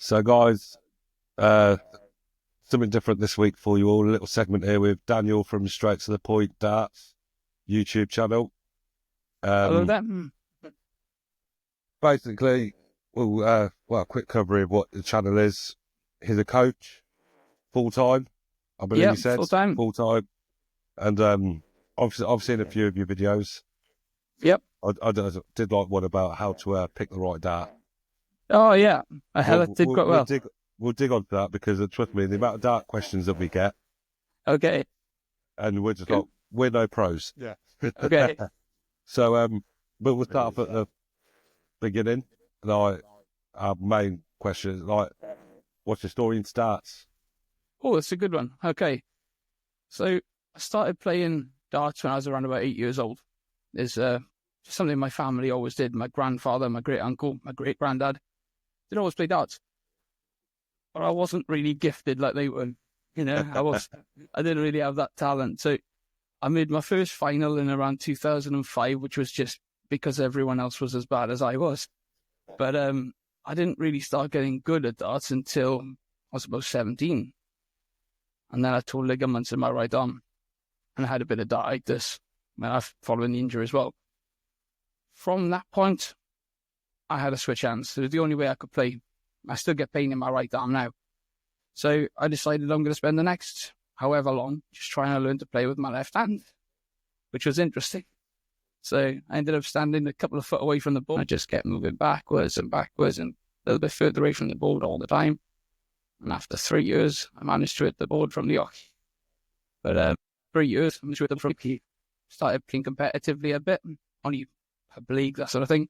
So, guys, uh, something different this week for you all. A little segment here with Daniel from Straight to the Point Darts YouTube channel. Hello Um, there. Basically, a quick cover of what the channel is. He's a coach, full time, I believe he Yep, said, full time. full time. And I've seen a few of your videos. Yep. I did like one about how to pick the right dart. Oh yeah, I We'll, that did we'll, quite we'll well. dig we'll dig onto that because trust me, the amount of dart questions that we get, Okay. and we're just like Good. we're no pros. Yeah. Okay. So but we'll start off at the beginning. Like our main question is like, what's your story in starts? Oh, that's a good one. Okay. So I started playing darts when I was around about 8 years old. It's something my family always did. My grandfather, my great uncle, my great granddad, they'd always play darts. But I wasn't really gifted like they were. I didn't really have that talent. So I made my first final in around 2005, which was just because everyone else was as bad as I was. But I didn't really start getting good at darts until I was about 17. And then I tore ligaments in my right arm. And I had a bit of dartitis following the injury as well. From that point, I had to switch hands. It was the only way I could play. I still get pain in my right arm now. So I decided I'm going to spend the next however long just trying to learn to play with my left hand, which was interesting. So I ended up standing a couple of foot away from the board. I just kept moving backwards and a little bit further away from the board all the time. And after 3 years, I managed to hit the board from the off. But 3 years, I managed to hit them from the key. Started playing competitively a bit, only a league, that sort of thing.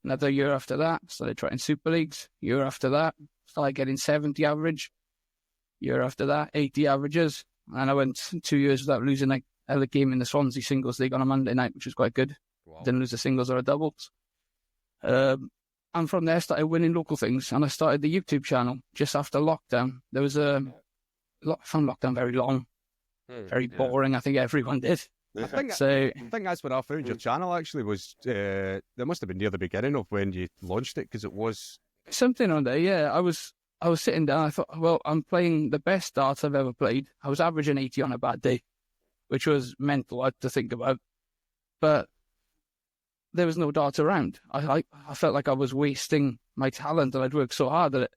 Another year after that, started trying Super Leagues. Year after that, started getting 70 average. Year after that, 80 averages. And I went 2 years without losing a game in the Swansea Singles League on a Monday night, which was quite good. Wow. Didn't lose a singles or a doubles. And from there, I started winning local things. And I started the YouTube channel just after lockdown. There was I found lockdown very long, very boring. I think everyone did. I think that's when I found your channel actually was, there must have been near the beginning of when you launched it, because it was... Something on there, yeah. I was sitting down, I thought, well, I'm playing the best darts I've ever played. I was averaging 80 on a bad day, which was mental to think about. But there was no darts around. I felt like I was wasting my talent, and I'd worked so hard at it.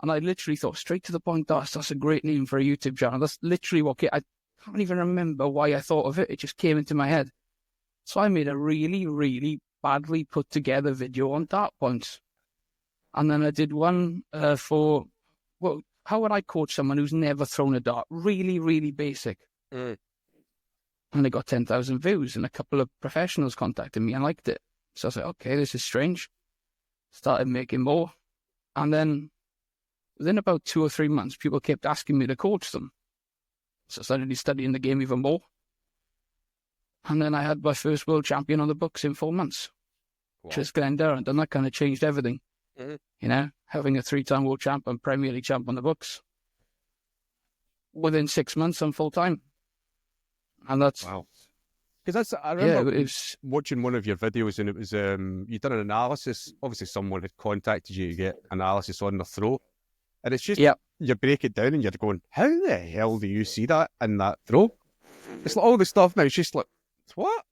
And I literally thought, Straight to the Point Darts, that's a great name for a YouTube channel. That's literally I can't even remember why I thought of it. It just came into my head. So I made a really, really badly put together video on dart points. And then I did one how would I coach someone who's never thrown a dart? Really, really basic. And it got 10,000 views, and a couple of professionals contacted me and liked it. So I was like, okay, this is strange. Started making more. And then within about 2 or 3 months, people kept asking me to coach them. So I started studying the game even more. And then I had my first world champion on the books in 4 months, which was Glenn Durrant, and that kind of changed everything. Having a 3-time world champ and Premier League champ on the books. Within 6 months, I'm full-time. And that's... Wow. Because I remember it was watching one of your videos, and it was, you'd done an analysis. Obviously, someone had contacted you to get analysis on their throw. And it's just, you break it down and you're going, how the hell do you see that in that throw? It's like all the stuff now, it's just like, what?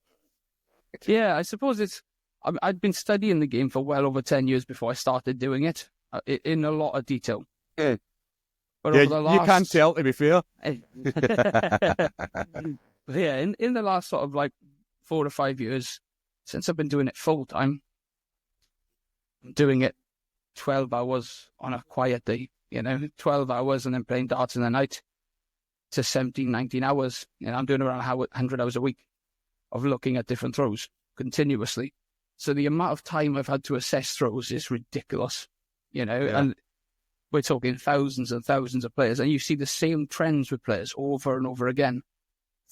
Yeah, I suppose I'd been studying the game for well over 10 years before I started doing it, in a lot of detail. Yeah, But yeah, over the last... you can't tell, to be fair. Yeah, in the last sort of 4 to 5 years, since I've been doing it full time, I'm doing it 12 hours on a quiet day, 12 hours and then playing darts in the night to 17, 19 hours. I'm doing around 100 hours a week of looking at different throws continuously. So the amount of time I've had to assess throws is ridiculous, and we're talking thousands and thousands of players, and you see the same trends with players over and over again.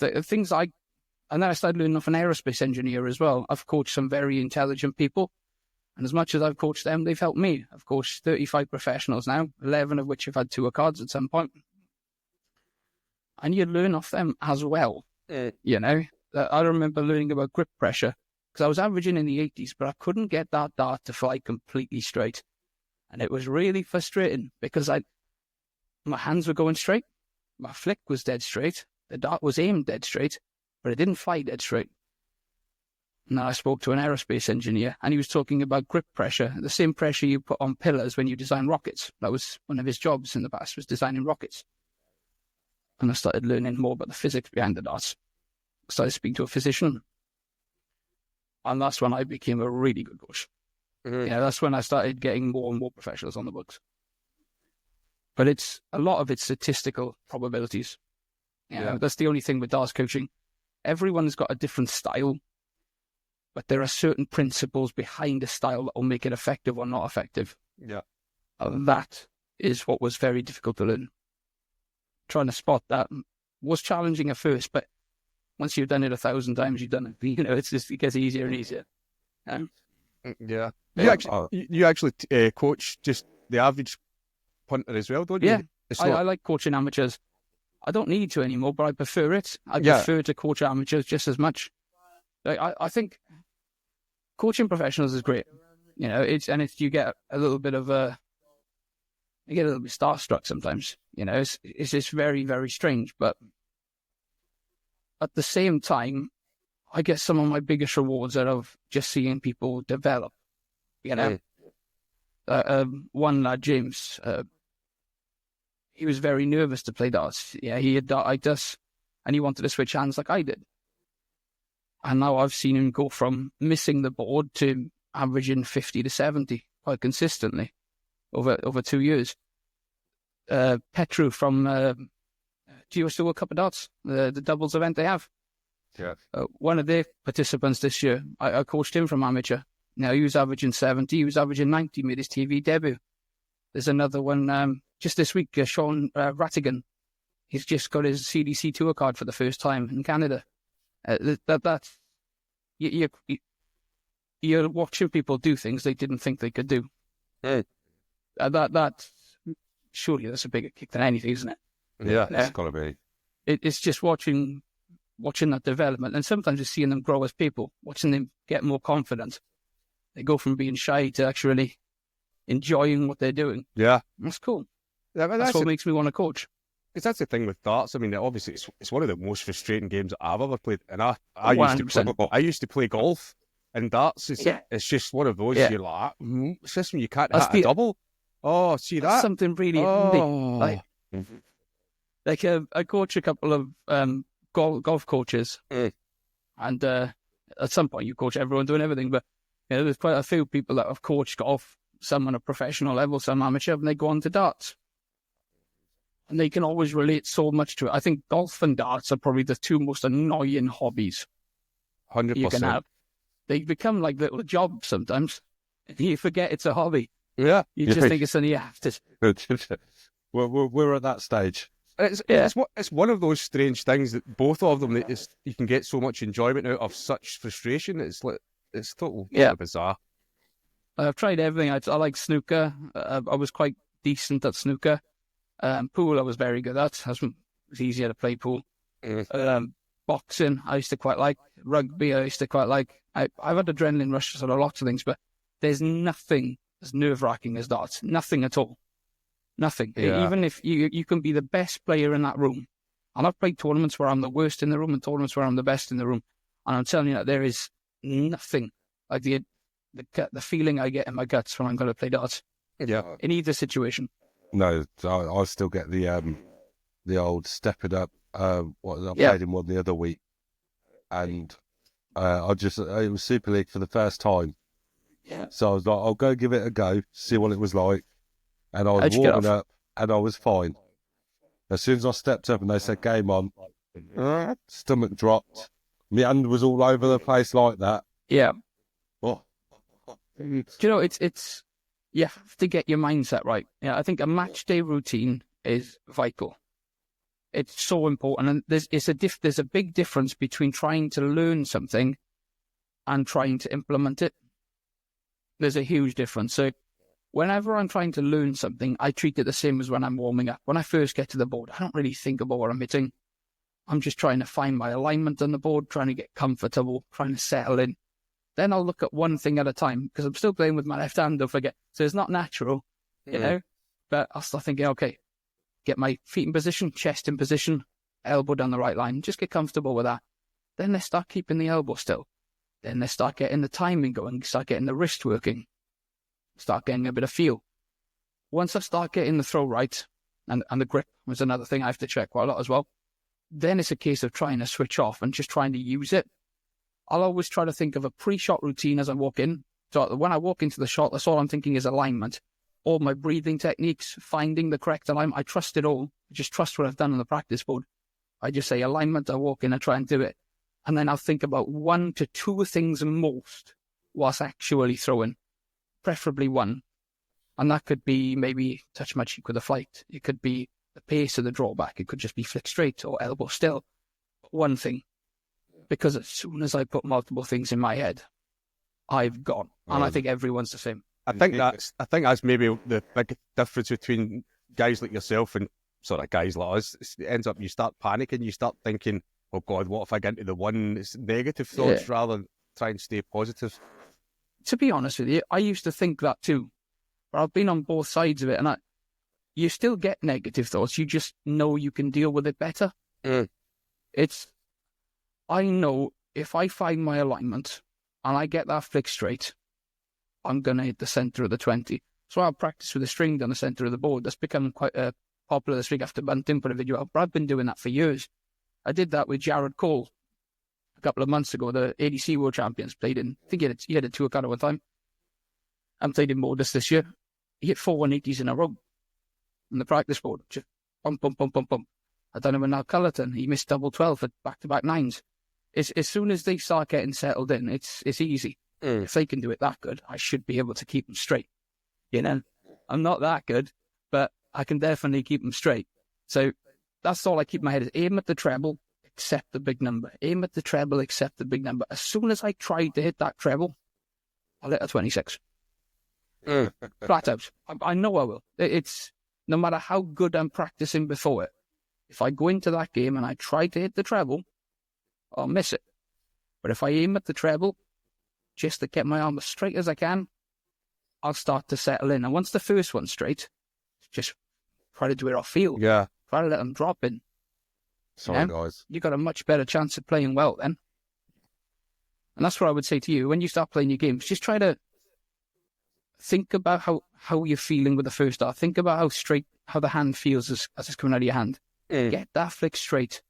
And then I started learning off an aerospace engineer as well. I've coached some very intelligent people, and as much as I've coached them, they've helped me. I've coached 35 professionals now, 11 of which have had tour cards at some point. And you learn off them as well, I remember learning about grip pressure, because I was averaging in the 80s, but I couldn't get that dart to fly completely straight. And it was really frustrating because my hands were going straight. My flick was dead straight. The dart was aimed dead straight, but it didn't fly dead straight. And I spoke to an aerospace engineer, and he was talking about grip pressure, the same pressure you put on pillars when you design rockets. That was one of his jobs in the past, was designing rockets. And I started learning more about the physics behind the darts. I started speaking to a physician. And that's when I became a really good coach. Mm-hmm. Yeah, that's when I started getting more and more professionals on the books. But a lot of it's statistical probabilities. That's the only thing with darts coaching. Everyone's got a different style, but there are certain principles behind a style that will make it effective or not effective. Yeah. That is what was very difficult to learn. Trying to spot that was challenging at first, but once you've done it 1,000 times, you've done it. It gets easier and easier. Yeah. You actually coach just the average punter as well, don't you? Yeah. I like coaching amateurs. I don't need to anymore, but I prefer it. I prefer to coach amateurs just as much. I think coaching professionals is great. You get a little bit starstruck sometimes. It's just very, very strange. But at the same time, I get some of my biggest rewards out of just seeing people develop. One lad, James, he was very nervous to play darts. Yeah, he had dartitis, and he wanted to switch hands like I did. And now I've seen him go from missing the board to averaging 50 to 70 quite consistently over 2 years. Petru from GeoSteel World Cup of Darts, the doubles event they have. Yeah. One of their participants this year, I coached him from amateur. Now he was averaging 70, he was averaging 90, made his TV debut. There's another one just this week, Sean Rattigan. He's just got his CDC tour card for the first time in Canada. You're watching people do things they didn't think they could do. Hey. Surely that's a bigger kick than anything, isn't it? Yeah, it's got to be. It's just watching that development, and sometimes just seeing them grow as people, watching them get more confident. They go from being shy to actually enjoying what they're doing. Yeah. That's cool. Yeah, that's what makes me want to coach. Because that's the thing with darts. I mean, obviously, it's one of the most frustrating games that I've ever played. And I used to play golf, and darts it's just one of those. Yeah. You're like, it's just when you can't hit a double. Oh, see that? Something really handy. Like I coach a couple of golf coaches, and at some point you coach everyone doing everything. But there's quite a few people that have coached golf, some on a professional level, some amateur, and they go on to darts. And they can always relate so much to it. I think golf and darts are probably the two most annoying hobbies 100%. you can have. They become like little jobs sometimes. You forget it's a hobby. Yeah. You just think it's something you have to. We're at that stage. It's one of those strange things that both of them, you can get so much enjoyment out of such frustration. It's totally bizarre. I've tried everything. I like snooker. I was quite decent at snooker. Pool I was very good at. It was easier to play pool. Boxing I used to quite like. Rugby I used to quite like. I've had adrenaline rushes on a lot of things, but there's nothing as nerve-wracking as darts. Nothing at all. Nothing. Yeah. Even if you can be the best player in that room. And I've played tournaments where I'm the worst in the room and tournaments where I'm the best in the room. And I'm telling you that there is nothing like the feeling I get in my guts when I'm going to play darts. Yeah. In either situation. No, I still get the old step it up. I played in one the other week, and it was Super League for the first time. Yeah. So I was like, I'll go give it a go, see what it was like. And I was warming up, and I was fine. As soon as I stepped up and they said game on, stomach dropped. My hand was all over the place like that. Yeah. Oh. Do you know, it's you have to get your mindset right. Yeah, I think a match day routine is vital. It's so important, and there's a big difference between trying to learn something and trying to implement it. There's a huge difference. So whenever I'm trying to learn something, I treat it the same as when I'm warming up. When I first get to the board, I don't really think about what I'm hitting. I'm just trying to find my alignment on the board, trying to get comfortable, trying to settle in. Then I'll look at one thing at a time, because I'm still playing with my left hand, don't forget. So it's not natural. you know. But I'll start thinking, okay, get my feet in position, chest in position, elbow down the right line. Just get comfortable with that. Then let's start keeping the elbow still. Then let's start getting the timing going, start getting the wrist working, start getting a bit of feel. Once I start getting the throw right, and the grip was another thing I have to check quite a lot as well, then it's a case of trying to switch off and just trying to use it. I'll always try to think of a pre-shot routine as I walk in. So when I walk into the shot, that's all I'm thinking is alignment. All my breathing techniques, finding the correct alignment, I trust it all. I just trust what I've done on the practice board. I just say alignment, I walk in, I try and do it. And then I'll think about 1 to 2 things most whilst actually throwing, preferably one. And that could be maybe touch my cheek with a flight. It could be the pace of the drawback. It could just be flick straight or elbow still. One thing. Because as soon as I put multiple things in my head, I've gone. And I think everyone's the same. I think that's maybe the big difference between guys like yourself and sort of guys like us. It ends up you start panicking, you start thinking, oh God, what if I get into the one? It's negative thoughts rather than try and stay positive. To be honest with you, I used to think that too. But I've been on both sides of it, and you still get negative thoughts. You just know you can deal with it better. I know if I find my alignment and I get that flick straight, I'm going to hit the centre of the 20. So I'll practice with a string down the centre of the board. That's become quite popular this week after Bunting put a video out. But I've been doing that for years. I did that with Jared Cole a couple of months ago. The ADC World Champions played in, I think he had a tour card at one time. And played in Modus this year. He hit 4 180s in a row on the practice board. Just bump, bump, bump, bump, bump. I done it with Nal Cullerton. He missed double 12 at back-to-back 9s. As soon as they start getting settled in, it's easy. If they can do it that good, I should be able to keep them straight. You know, I'm not that good, but I can definitely keep them straight. So that's all I keep in my head is aim at the treble, accept the big number. Aim at the treble, accept the big number. As soon as I try to hit that treble, I'll hit a 26. Flat out. I know I will. It's no matter how good I'm practicing before it. If I go into that game and I try to hit the treble, I'll miss it. But if I aim at the treble, just to get my arm as straight as I can, I'll start to settle in. And once the first one's straight, just try to do it off field. Yeah. Try to let them drop in. Sorry, guys. You got a much better chance of playing well then. And that's what I would say to you. When you start playing your games, just try to think about how you're feeling with the first dart. Think about how the hand feels as it's coming out of your hand. Get that flick straight.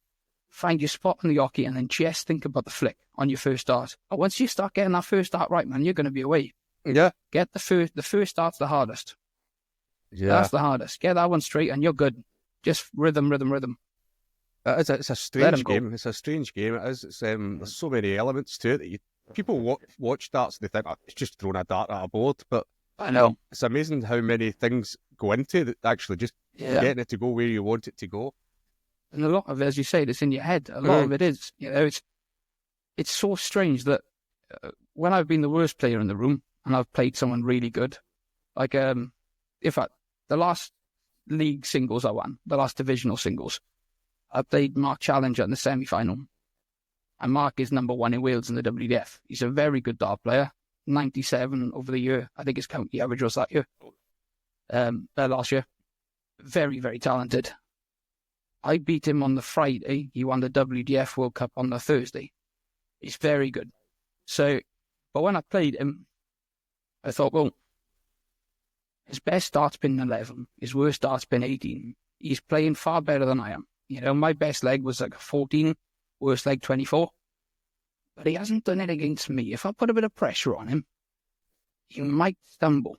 Find your spot on the hockey and then just think about the flick on your first dart. And once you start getting that first dart right, man, you're going to be away. Yeah. Get the first dart's the hardest. Yeah. That's the hardest. Get that one straight and you're good. Just rhythm, rhythm, rhythm. It's a strange game. It's a strange game. It is. It's, there's so many elements to it that people watch darts and they think, oh, it's just throwing a dart at a board. But I know. It's amazing how many things go into it, actually just getting it to go where you want it to go. And a lot of it, as you say, it's in your head. A lot of it is. You know, it's so strange that when I've been the worst player in the room and I've played someone really good, like in fact, the last league singles I won, the last divisional singles, I played Mark Challenger in the semi-final. And Mark is number 1 in Wales in the WDF. He's a very good dart player. 97 over the year. I think his county average was that year. Last year. Very, very talented. I beat him on the Friday. He won the WDF World Cup on the Thursday. He's very good. So, but when I played him, I thought, well, his best dart's been 11. His worst dart's been 18. He's playing far better than I am. You know, my best leg was like a 14, worst leg 24. But he hasn't done it against me. If I put a bit of pressure on him, he might stumble.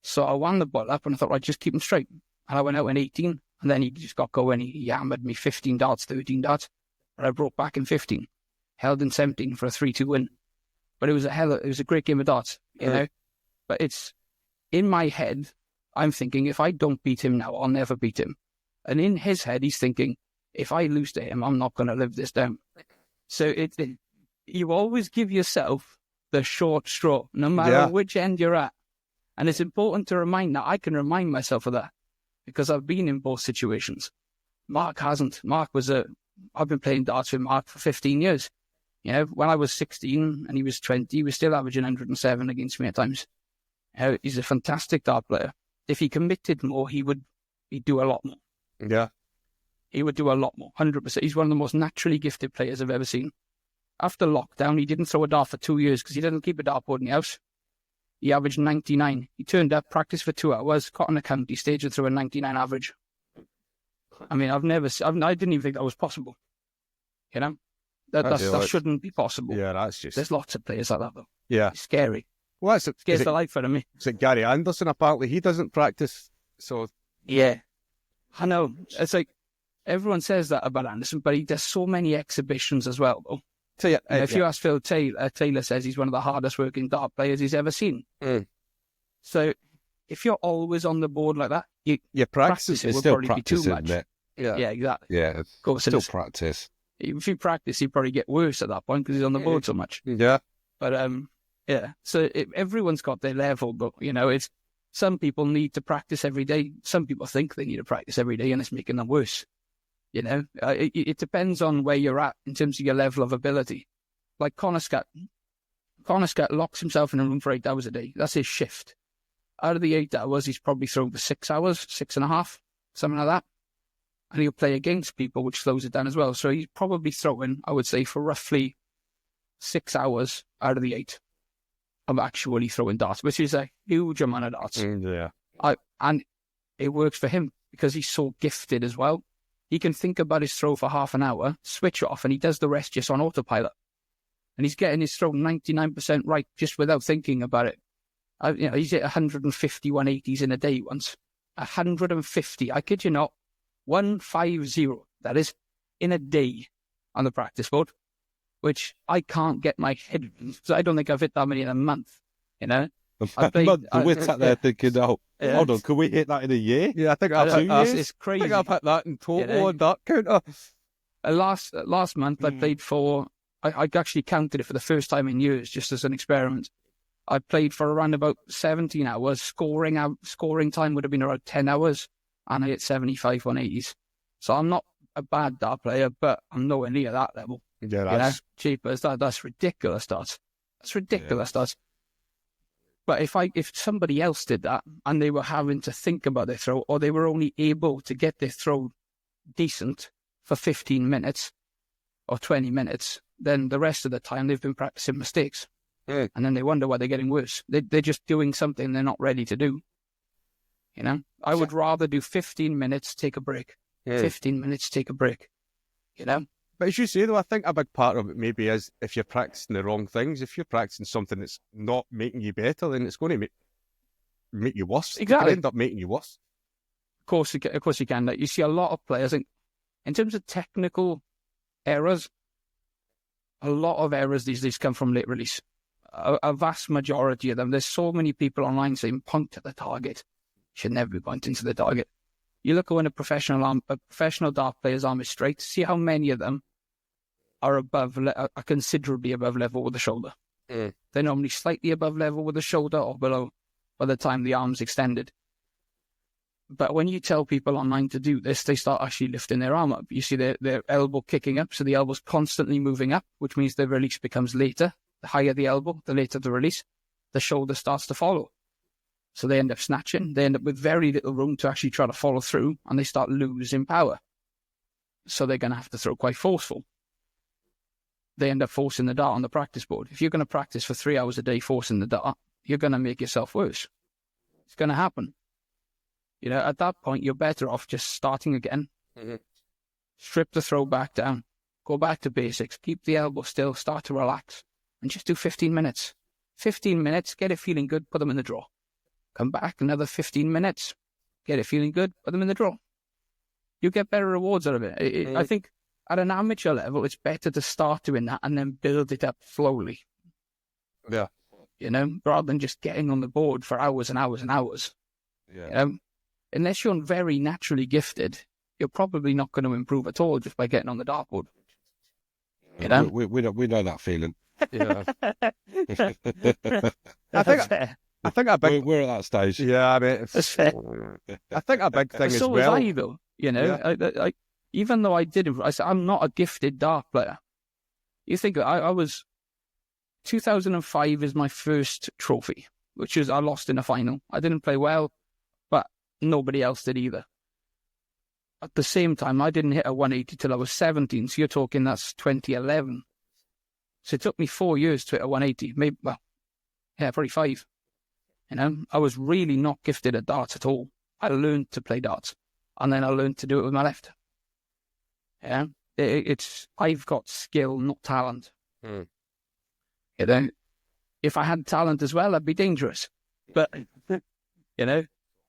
So I wound the ball up and I thought, right, just keep him straight. And I went out in 18, and then he just got going. He hammered me 15 darts, 13 darts. But I brought back in 15. Held in 17 for a 3-2 win. But it was a great game of darts, you know. But it's, in my head, I'm thinking, if I don't beat him now, I'll never beat him. And in his head, he's thinking, if I lose to him, I'm not going to live this down. So you always give yourself the short straw, no matter which end you're at. And it's important to remind that. I can remind myself of that because I've been in both situations. Mark hasn't. I've been playing darts with Mark for 15 years. You know, when I was 16 and he was 20, he was still averaging 107 against me at times. He's a fantastic dart player. if he committed more, he'd do a lot more. Yeah. He would do a lot more, 100%. He's one of the most naturally gifted players I've ever seen. After lockdown, he didn't throw a dart for 2 years because he doesn't keep a dartboard in the house. He averaged 99. He turned up, practiced for 2 hours, got on the county stage and threw a 99 average. I mean, I didn't even think that was possible. You know? That shouldn't be possible. Yeah, that's just... There's lots of players like that, though. Yeah. It's scary. Well, scares the life out of me. Is it Gary Anderson? Apparently, he doesn't practice, so... Yeah. I know. It's like, everyone says that about Anderson, but he does so many exhibitions as well, though. So, yeah, if you ask Phil Taylor, Taylor says he's one of the hardest working dart players he's ever seen. So if you're always on the board like that, you practice it will probably be too much. Yeah, exactly. Yeah, of course, still practice. If you practice, you probably get worse at that point because he's on the board so much. Yeah. But yeah. So everyone's got their level, but it's some people need to practice every day. Some people think they need to practice every day, and it's making them worse. It depends on where you're at in terms of your level of ability. Like Connor Scott locks himself in a room for 8 hours a day. That's his shift. Out of the 8 hours, he's probably thrown for 6 hours, 6.5, something like that. And he'll play against people, which slows it down as well. So he's probably throwing, I would say, for roughly 6 hours out of the 8 of actually throwing darts, which is a huge amount of darts. Yeah. And it works for him because he's so gifted as well. He can think about his throw for half an hour, switch off, and he does the rest just on autopilot. And he's getting his throw 99% right just without thinking about it. He's hit 150 180s in a day once. 150, I kid you not, 150, that is, in a day on the practice board, which I can't get my head around, because I don't think I've hit that many in a month, We're sat there thinking, hold on, can we hit that in a year? Yeah, I think I've 2 years. It's crazy. I think I've hit that in total on that counter. Last month, I played for, I actually counted it for the first time in years, just as an experiment. I played for around about 17 hours. Scoring time would have been around 10 hours, and I hit 75 180s. So I'm not a bad dart player, but I'm nowhere near that level. Yeah, that's cheapers. That's ridiculous darts. That's ridiculous darts. But if somebody else did that and they were having to think about their throw, or they were only able to get their throw decent for 15 minutes or 20 minutes, then the rest of the time they've been practicing mistakes. And then they wonder why they're getting worse. They're just doing something they're not ready to do. I would rather do 15 minutes, take a break. 15 minutes, take a break. But as you say, though, I think a big part of it maybe is if you're practicing the wrong things. If you're practicing something that's not making you better, then it's going to make you worse. Exactly. It can end up making you worse. Of course you can. You see a lot of players, in terms of technical errors, a lot of errors these days come from late release. A vast majority of them. There's so many people online saying, point at the target. Should never be pointing to the target. You look at when a professional dart player's arm is straight, see how many of them are considerably above level with the shoulder. They're normally slightly above level with the shoulder or below by the time the arm's extended. But when you tell people online to do this, they start actually lifting their arm up. You see their elbow kicking up, so the elbow's constantly moving up, which means the release becomes later. The higher the elbow, the later the release. The shoulder starts to follow. So they end up snatching. They end up with very little room to actually try to follow through, and they start losing power. So they're going to have to throw quite forceful. They end up forcing the dart on the practice board. If you're going to practice for 3 hours a day forcing the dart, you're going to make yourself worse. It's going to happen. At that point, you're better off just starting again. Strip the throw back down. Go back to basics. Keep the elbow still. Start to relax. And just do 15 minutes. 15 minutes, get it feeling good, put them in the draw. Come back, another 15 minutes, get it feeling good, put them in the draw. You get better rewards out of it. I think at an amateur level, it's better to start doing that and then build it up slowly. Yeah. Rather than just getting on the board for hours and hours and hours. Yeah. Unless you're very naturally gifted, you're probably not going to improve at all just by getting on the dartboard. We know that feeling. Yeah. I think a big... We're at that stage. Yeah, I mean, that's fair. I think a big thing as so well. So was I, though. I even though I'm not a gifted dart player. You think I was... 2005 is my first trophy, which is I lost in a final. I didn't play well, but nobody else did either. At the same time, I didn't hit a 180 till I was 17, so you're talking that's 2011. So it took me 4 years to hit a 180, maybe, well, yeah, probably 5. You know, I was really not gifted at darts at all. I learned to play darts, and then I learned to do it with my left. Yeah, I've got skill, not talent. You know, if I had talent as well, I'd be dangerous. But, you know,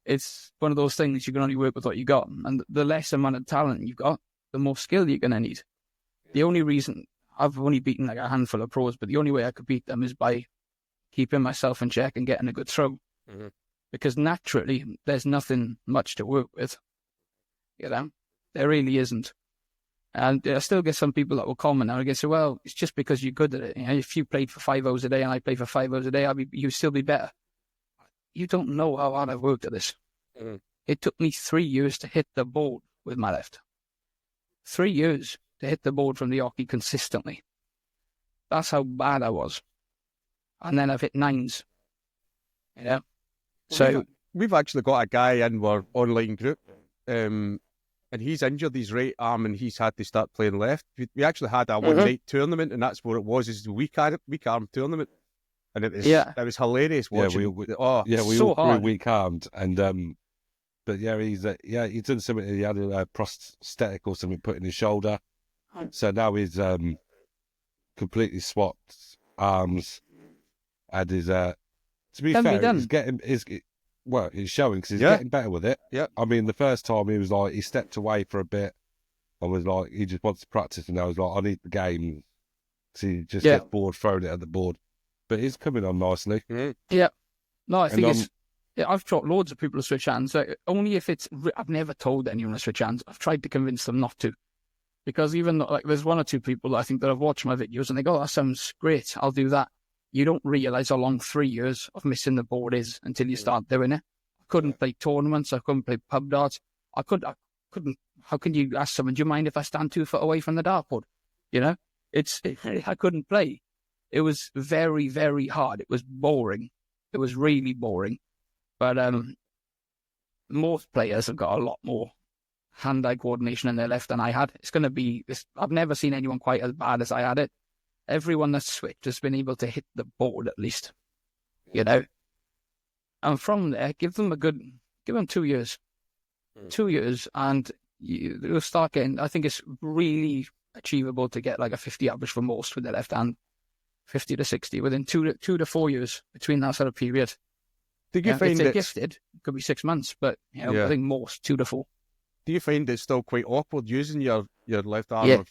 it's one of those things you can only work with what you got. And the less amount of talent you've got, the more skill you're going to need. The only reason I've only beaten like a handful of pros, but the only way I could beat them is by keeping myself in check and getting a good throw. Because naturally, there's nothing much to work with. You know, there really isn't. And I still get some people that will comment now and say, well, it's just because you're good at it. You know, if you played for 5 hours a day and I play for 5 hours a day, you'd still be better. You don't know how hard I've worked at this. It took me 3 years to hit the board with my left. 3 years to hit the board from the hockey consistently. That's how bad I was. And then I've hit 9s. You know? So we've actually got a guy in our online group, and he's injured his right arm and he's had to start playing left. We actually had a one-night tournament, and that's what it was, is the weak arm tournament. And it was hilarious watching. We so all hard. weak armed, and but yeah, he's done something. He had a prosthetic or something put in his shoulder, so now he's completely swapped arms, and is to be fair, he's showing because he's getting better with it. Yeah, I mean, the first time he was like, he stepped away for a bit and was like, he just wants to practice, and now he's like, I need the game. So he just gets bored, throwing it at the board. But he's coming on nicely. Yeah. No, I think I've taught loads of people to switch hands. Only if I've never told anyone to switch hands. I've tried to convince them not to. Because even like there's 1 or 2 people that I think that have watched my videos and they go, that sounds great, I'll do that. You don't realise how long 3 years of missing the board is until you start doing it. I couldn't play tournaments. I couldn't play pub darts. I couldn't. How can you ask someone, do you mind if I stand 2 foot away from the dartboard? You know, I couldn't play. It was very, very hard. It was boring. It was really boring. But most players have got a lot more hand-eye coordination in their left than I had. It's going to be this. I've never seen anyone quite as bad as I had it. Everyone that's switched has been able to hit the board at least, you know. And from there, give them 2 years. 2 years, and you'll start getting, I think it's really achievable to get like a 50 average for most with the left hand, 50 to 60 within 2 to 4 years between that sort of period. Did you find if they're gifted, it could be 6 months, but you know, I think most 2 to 4. Do you find it's still quite awkward using your left arm?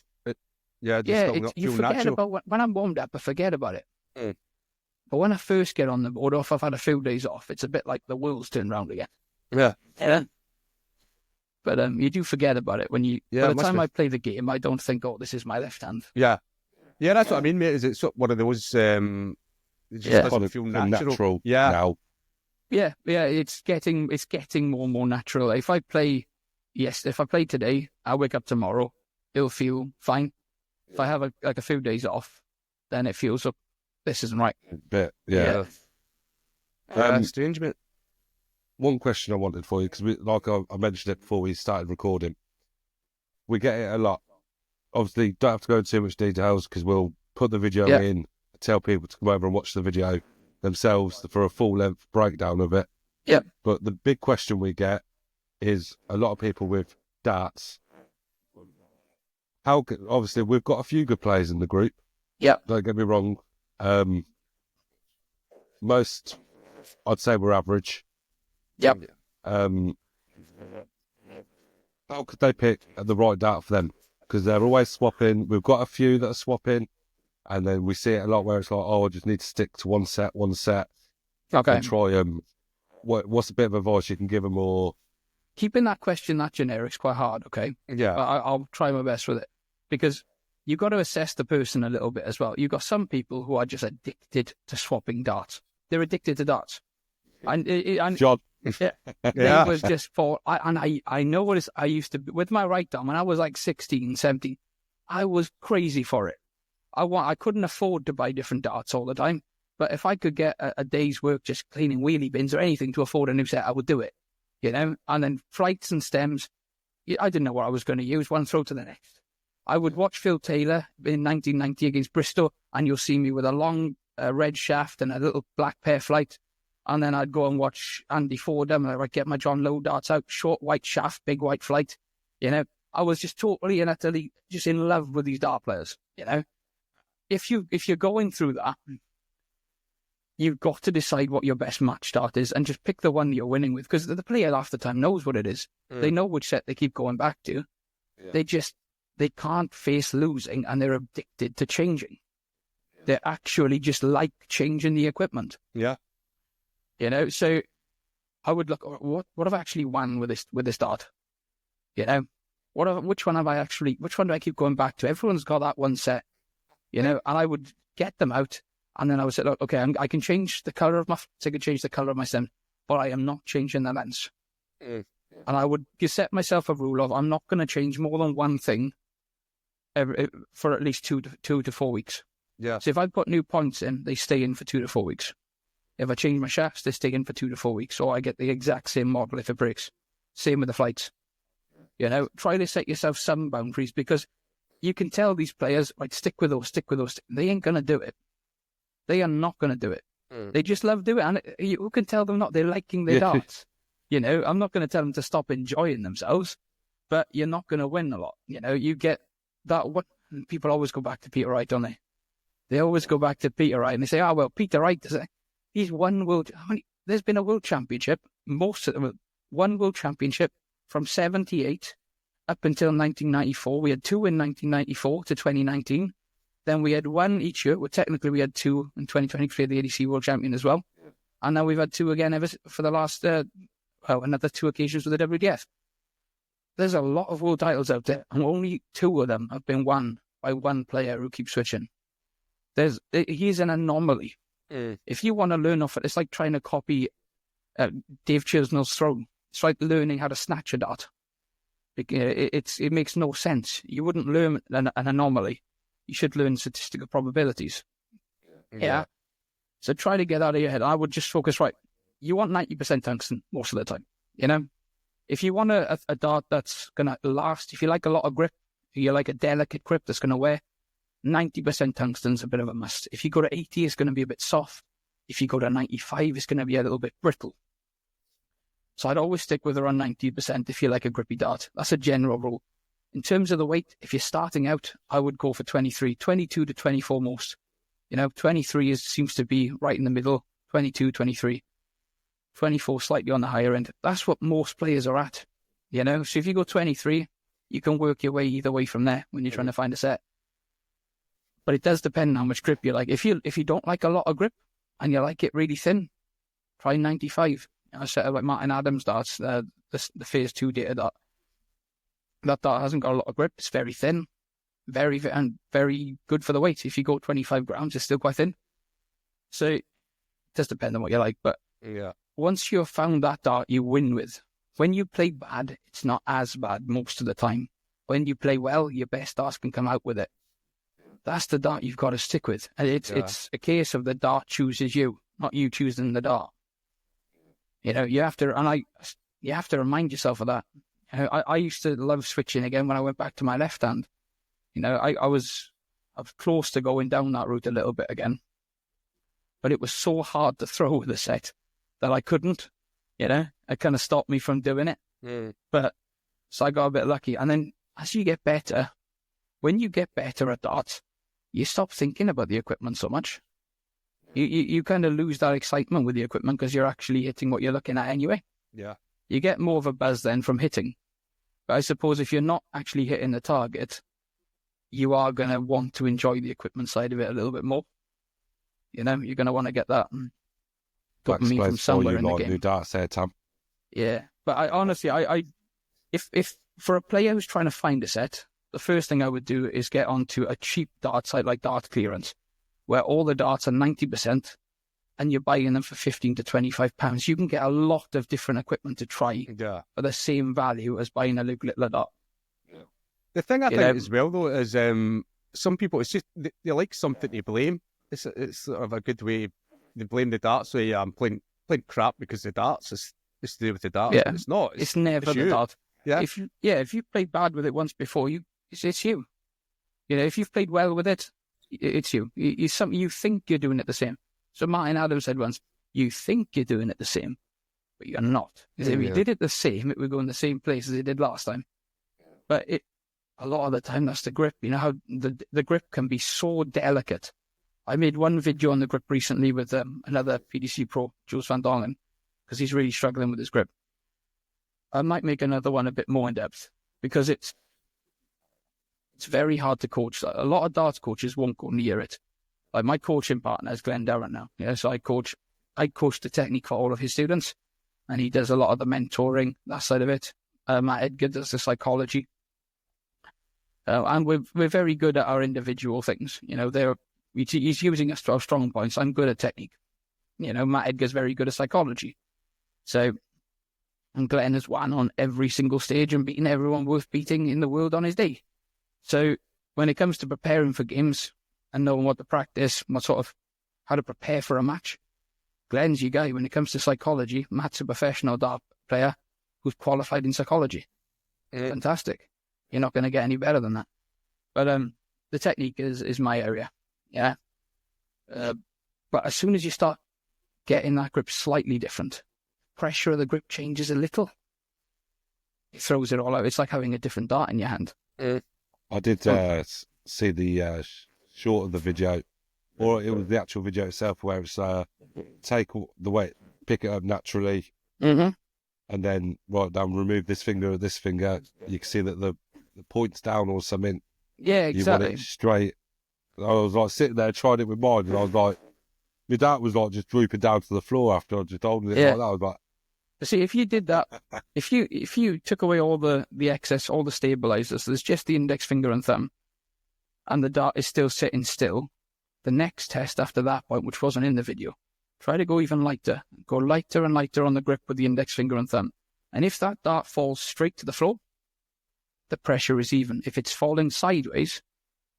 You forget natural. about when I'm warmed up. I forget about it. But when I first get on the board, or if I've had a few days off, it's a bit like the world's turned round again. Yeah. But you do forget about it when you. By the time I play the game, I don't think, "Oh, this is my left hand." Yeah, that's what I mean, mate. Is it one of those? It just doesn't feel natural. Now. Yeah. It's getting more and more natural. If I play today, I'll wake up tomorrow, it'll feel fine. If I have a few days off, then it feels up. This isn't right. But strange, mate. One question I wanted for you, because like I mentioned it before we started recording, we get it a lot. Obviously, don't have to go into too much details because we'll put the video in, tell people to come over and watch the video themselves for a full-length breakdown of it. Yeah. But the big question we get is a lot of people with darts. Obviously, we've got a few good players in the group. Yeah. Don't get me wrong. Most, I'd say we're average. Yep. How could they pick the right dart for them? Because they're always swapping. We've got a few that are swapping, and then we see it a lot where it's like, I just need to stick to one set, okay, and try them. What's a bit of advice you can give them? Or keeping that question that generic is quite hard. Okay, yeah, I'll try my best with it, because you've got to assess the person a little bit as well. You've got some people who are just addicted to swapping darts. They're addicted to darts. And John. It was just I know what I used to be with my right arm when I was like 16, 17. I was crazy for it. I couldn't afford to buy different darts all the time, but if I could get a day's work just cleaning wheelie bins or anything to afford a new set, I would do it. And then flights and stems, I didn't know what I was going to use, one throw to the next. I would watch Phil Taylor in 1990 against Bristol, and you'll see me with a long red shaft and a little black pear flight. And then I'd go and watch Andy Fordham, and I'd get my John Lowe darts out, short white shaft, big white flight. I was just totally and utterly just in love with these dart players. If you're going through that, you've got to decide what your best match dart is and just pick the one you're winning with, because the player half the time knows what it is. They know which set they keep going back to. Yeah. They can't face losing, and they're addicted to changing. They're actually just like changing the equipment. Yeah. So I would look, what have I actually won with this dart? Which one do I keep going back to? Everyone's got that one set, and I would get them out, and then I would say, look, okay, I can change the color of my flights, I can change the color of my stem, but I am not changing the lens. And I would set myself a rule of, I'm not going to change more than one thing for at least 2 to 4 weeks. Yeah. So if I put new points in, they stay in for 2 to 4 weeks. If I change my shafts, they stay in for 2 to 4 weeks, or I get the exact same model if it breaks. Same with the flights. Try to set yourself some boundaries, because you can tell these players, right, stick with those. They ain't going to do it. They are not going to do it. They just love doing it. And you can tell them not. They're liking their darts. I'm not going to tell them to stop enjoying themselves, but you're not going to win a lot. You get that. What people always go back to Peter Wright, don't they? They always go back to Peter Wright, and they say, "Oh well, Peter Wright, he's won world. There's been a world championship. Most of them, one world championship from '78 up until 1994. We had 2 in 1994 to 2019. Then we had 1 each year. Well, technically, we had 2 in 2023, the ADC World Champion as well. And now we've had 2 again for the last, another 2 occasions with the WDF. There's a lot of world titles out there, and only 2 of them have been won by one player who keeps switching. He's an anomaly. If you want to learn off it, it's like trying to copy Dave Chisnell's throw. It's like learning how to snatch a dart. It makes no sense. You wouldn't learn an anomaly. You should learn statistical probabilities. Yeah. So try to get out of your head. I would just focus, right, you want 90% tungsten most of the time. If you want a dart that's going to last, if you like a lot of grip, if you like a delicate grip that's going to wear, 90% tungsten's a bit of a must. If you go to 80, it's going to be a bit soft. If you go to 95, it's going to be a little bit brittle. So I'd always stick with around 90% if you like a grippy dart. That's a general rule. In terms of the weight, if you're starting out, I would go for 23, 22 to 24 most. 23 seems to be right in the middle, 22, 23. 24 slightly on the higher end. That's what most players are at. So if you go 23, you can work your way either way from there when you're trying to find a set. But it does depend on how much grip you like. If you don't like a lot of grip and you like it really thin, try 95. I set up like Martin Adams darts, the Phase 2 data dart. That dart hasn't got a lot of grip. It's very thin, very good for the weight. If you go 25 grams, it's still quite thin. So it does depend on what you like. But once you've found that dart you win with, when you play bad, it's not as bad most of the time. When you play well, your best darts can come out with it. That's the dart you've got to stick with. And it's a case of the dart chooses you, not you choosing the dart. You have to remind yourself of that. I used to love switching again when I went back to my left hand. I was close to going down that route a little bit again, but it was so hard to throw with the set that I couldn't. It kind of stopped me from doing it. But so I got a bit lucky. And then as you get better, when you get better at darts, you stop thinking about the equipment so much. You kind of lose that excitement with the equipment because you're actually hitting what you're looking at anyway. Yeah. You get more of a buzz then from hitting. But I suppose if you're not actually hitting the target, you are going to want to enjoy the equipment side of it a little bit more. You're going to want to get that dopamine from somewhere in the game. New darts there, Tom. Yeah. But I honestly, if for a player who's trying to find a set, the first thing I would do is get onto a cheap dart site like Dart Clearance, where all the darts are 90% and you're buying them for £15 to £25. You can get a lot of different equipment to try for the same value as buying a little dart. Yeah. The thing I think as well, though, is some people, it's just, they like something to blame. It's sort of a good way to blame the darts. So, I'm playing crap because the darts. it's to do with the dart. Yeah. It's not. It's never the dart. Yeah. If you played bad with it once before, it's you. You know, if you've played well with it, it's you. You think you're doing it the same. So Martin Adams said once, you think you're doing it the same, but you're not. Because if you did it the same, it would go in the same place as it did last time. But a lot of the time, that's the grip. You know how the grip can be so delicate. I made one video on the grip recently with another PDC pro, Jules van Dongen, because he's really struggling with his grip. I might make another one a bit more in depth, because it's very hard to coach. A lot of darts coaches won't go near it. Like my coaching partner is Glenn Durrant now. Yeah, so I coach the technique for all of his students, and he does a lot of the mentoring, that side of it. Matt Edgar does the psychology. And we're very good at our individual things. You know, he's using us to our strong points. I'm good at technique. You know, Matt Edgar's very good at psychology. So, and Glenn has won on every single stage and beaten everyone worth beating in the world on his day. So when it comes to preparing for games and knowing what to practice, how to prepare for a match, Glenn's your guy. When it comes to psychology, Matt's a professional dart player who's qualified in psychology. Fantastic. You're not going to get any better than that. But the technique is my area. Yeah. But as soon as you start getting that grip slightly different, pressure of the grip changes a little, it throws it all out. It's like having a different dart in your hand. I did see the short of the video, or it was the actual video itself, where it's take the weight, pick it up naturally, and then write down, remove this finger or this finger. You can see that the point's down or something. Yeah, exactly. You want it straight. I was like sitting there, tried it with mine, and I was like, my dart was like just drooping down to the floor after I just holding it like that. I was like, see, if you did that, if you took away all the excess, all the stabilizers, there's just the index finger and thumb, and the dart is still sitting still, the next test after that point, which wasn't in the video, try to go even lighter. Go lighter and lighter on the grip with the index finger and thumb. And if that dart falls straight to the floor, the pressure is even. If it's falling sideways,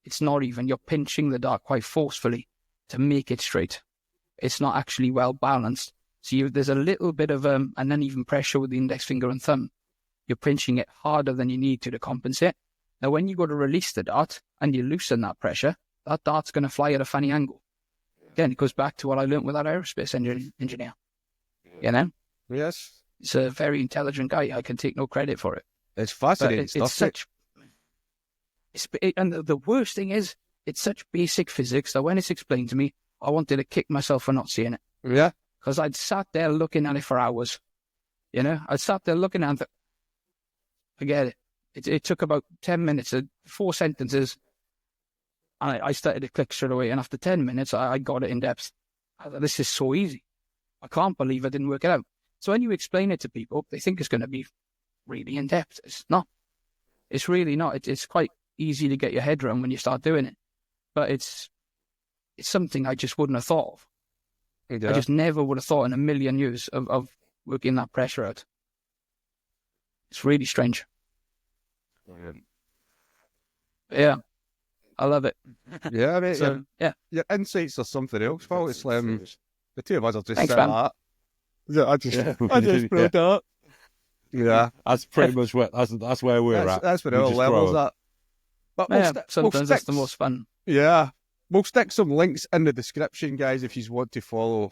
it's not even. You're pinching the dart quite forcefully to make it straight. It's not actually well balanced. So there's a little bit of an uneven pressure with the index finger and thumb. You're pinching it harder than you need to compensate. Now, when you go to release the dart and you loosen that pressure, that dart's going to fly at a funny angle. Again, it goes back to what I learned with that aerospace engineer. You know? Yes. He's a very intelligent guy. I can take no credit for it. It's fascinating stuff. And the worst thing is, it's such basic physics that when it's explained to me, I wanted to kick myself for not seeing it. Yeah. Because I'd sat there looking at it for hours. You know, I sat there looking at it. Forget it. It took about 10 minutes, 4 sentences, and I started to click straight away. And after 10 minutes, I got it in depth. I thought, this is so easy. I can't believe I didn't work it out. So when you explain it to people, they think it's going to be really in depth. It's not. It's really not. It's quite easy to get your head around when you start doing it. But it's something I just wouldn't have thought of. Yeah. I just never would have thought in a million years of working that pressure out. It's really strange. Brilliant. Yeah, I love it. Yeah, I mean, so, your insights are something else, Paul. It's the two of us are just Thanks, sitting like that. I just brought up. Yeah, that's pretty much where that's where we're at. That's where all levels at. But sometimes that's the most fun. Yeah. We'll stick some links in the description, guys, if you want to follow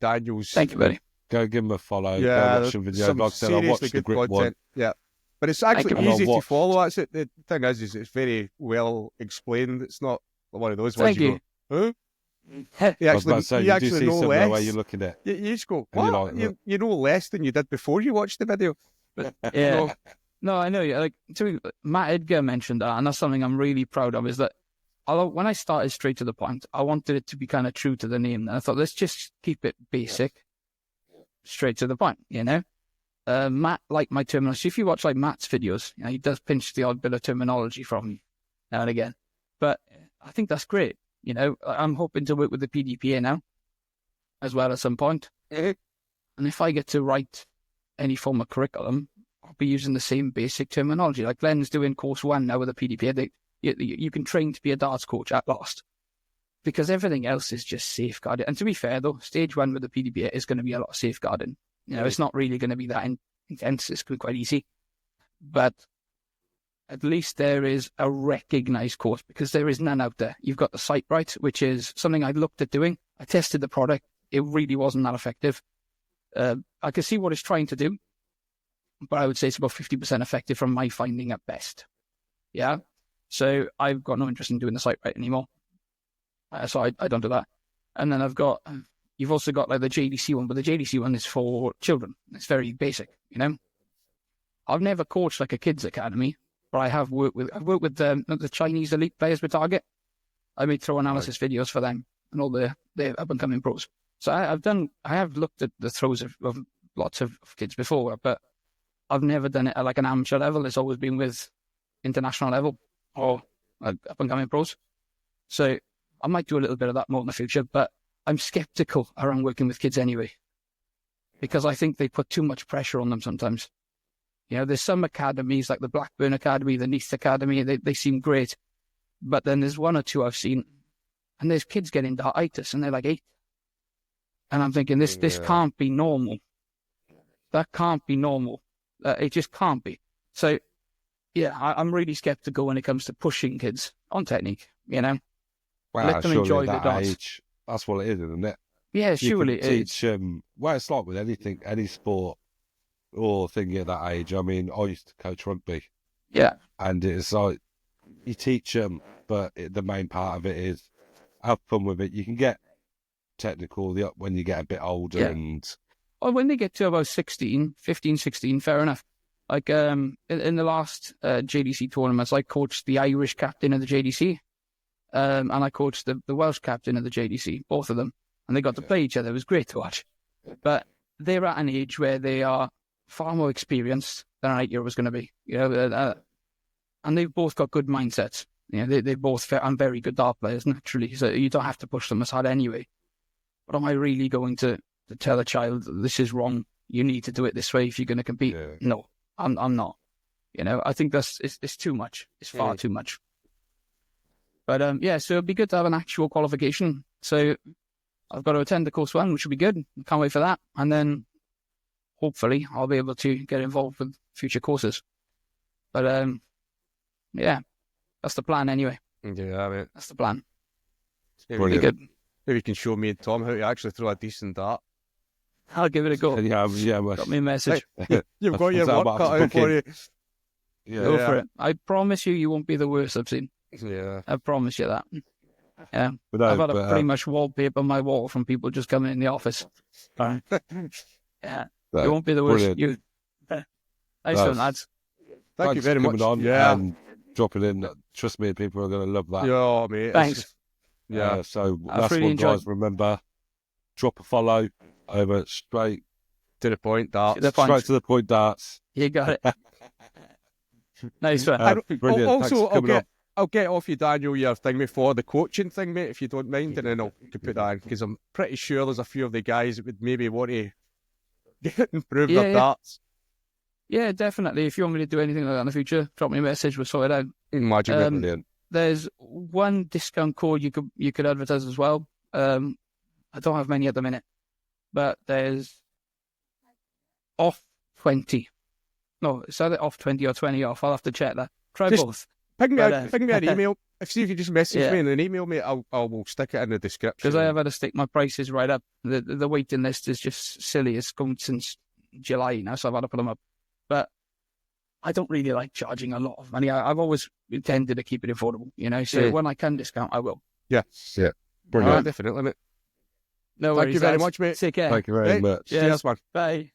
Daniel's. Thank you, buddy. Go give him a follow. Yeah, go watch some video. Like I said, I watched the grip one. Yeah, but it's actually easy to follow. That's it. The thing is it's very well explained. It's not one of those ones you go, huh? You actually know less. The way you're looking at it. You just go, what? You know less than you did before you watched the video. But, yeah. No, I know. Like, Matt Edgar mentioned that, and that's something I'm really proud of, is that when I started straight to the point, I wanted it to be kind of true to the name. And I thought, let's just keep it basic, straight to the point, you know? Matt liked my terminology. If you watch like Matt's videos, you know, he does pinch the odd bit of terminology from me now and again. But I think that's great. You know, I'm hoping to work with the PDPA now as well at some point. And if I get to write any form of curriculum, I'll be using the same basic terminology. Like Glenn's doing course 1 now with the PDPA. You can train to be a darts coach at last, because everything else is just safeguarding. And to be fair, though, stage 1 with the PDPA is going to be a lot of safeguarding. You know, it's not really going to be that intense. It's going to be quite easy. But at least there is a recognised course, because there is none out there. You've got the Sight Bright, which is something I looked at doing. I tested the product. It really wasn't that effective. I can see what it's trying to do, but I would say it's about 50% effective from my finding at best. Yeah. So I've got no interest in doing the Sight Bright anymore. So I don't do that. And then you've also got like the JDC one, but the JDC one is for children. It's very basic, you know. I've never coached like a kids academy, but I've worked with the Chinese elite players with Target. I made throw analysis videos for them and all the up and coming pros. So I have looked at the throws of lots of kids before, but I've never done it at like an amateur level. It's always been with international level or up and coming pros. So I might do a little bit of that more in the future, but I'm skeptical around working with kids anyway, because I think they put too much pressure on them sometimes. You know, there's some academies like the Blackburn Academy, the Neath Academy, they seem great. But then there's one or two I've seen, and there's kids getting dartitis, and they're like 8. And I'm thinking, this can't be normal. That can't be normal. It just can't be. So, yeah, I'm really skeptical when it comes to pushing kids on technique, you know. Well, let them enjoy the dance. Age, that's what it is, isn't it? Yeah, surely it is. Teach, well, it's like with anything, any sport or thing at that age. I mean, I used to coach rugby. Yeah. And it's like, you teach them, but the main part of it is have fun with it. You can get technical when you get a bit older. And well, when they get to about 15, 16, fair enough. Like in the last JDC tournaments, I coached the Irish captain of the JDC. And I coached the Welsh captain of the JDC, both of them. And they got to play each other. It was great to watch. But they're at an age where they are far more experienced than an 8-year-old was going to be. You know, and they've both got good mindsets. You know, they both are very good dart players, naturally. So you don't have to push them as hard anyway. But am I really going to tell a child, this is wrong, you need to do it this way if you're going to compete? Yeah. No, I'm not. You know, I think it's too much. It's far too much. But so it'd be good to have an actual qualification. So I've got to attend the course 1, which will be good. Can't wait for that. And then hopefully I'll be able to get involved with future courses. But that's the plan anyway. Yeah, mate. That's the plan. It'll be good. Maybe you can show me and Tom how to actually throw a decent dart. I'll give it a go. Yeah, got me a message. You've got your work cut out for you. Go for it. I promise you won't be the worst I've seen. Yeah. I promise you that. Yeah. I've had pretty much wallpaper on my wall from people just coming in the office. Yeah. You won't be the worst. Brilliant. Nice one, lads. Thank you very much. On and dropping in. Trust me, people are going to love that. Yeah, mate. Thanks. So that's really one, guys. Remember, drop a follow over straight to the point darts. Straight to the point darts. You got it. Nice one. Brilliant. Also, I'll get off you, Daniel, your thing before the coaching thing, mate, if you don't mind, and then I'll put that in, because I'm pretty sure there's a few of the guys that would maybe want to improve their darts. Yeah, definitely. If you want me to do anything like that in the future, drop me a message. We'll sort it out. Imagine brilliant. There's one discount code you could advertise as well. I don't have many at the minute, but there's off 20. No, it's either off 20 or 20 off. I'll have to check that. Try both. Ping me an email. See if you just message me in an email, mate. I will stick it in the description. Because I have had to stick my prices right up. The waiting list is just silly. It's gone since July now, so I've had to put them up. But I don't really like charging a lot of money. I've always intended to keep it affordable, you know. So when I can discount, I will. Yeah. Brilliant. Definitely, mate. No worries. Thank you very much, mate. Take care. Thank you very much. Cheers, man. Bye.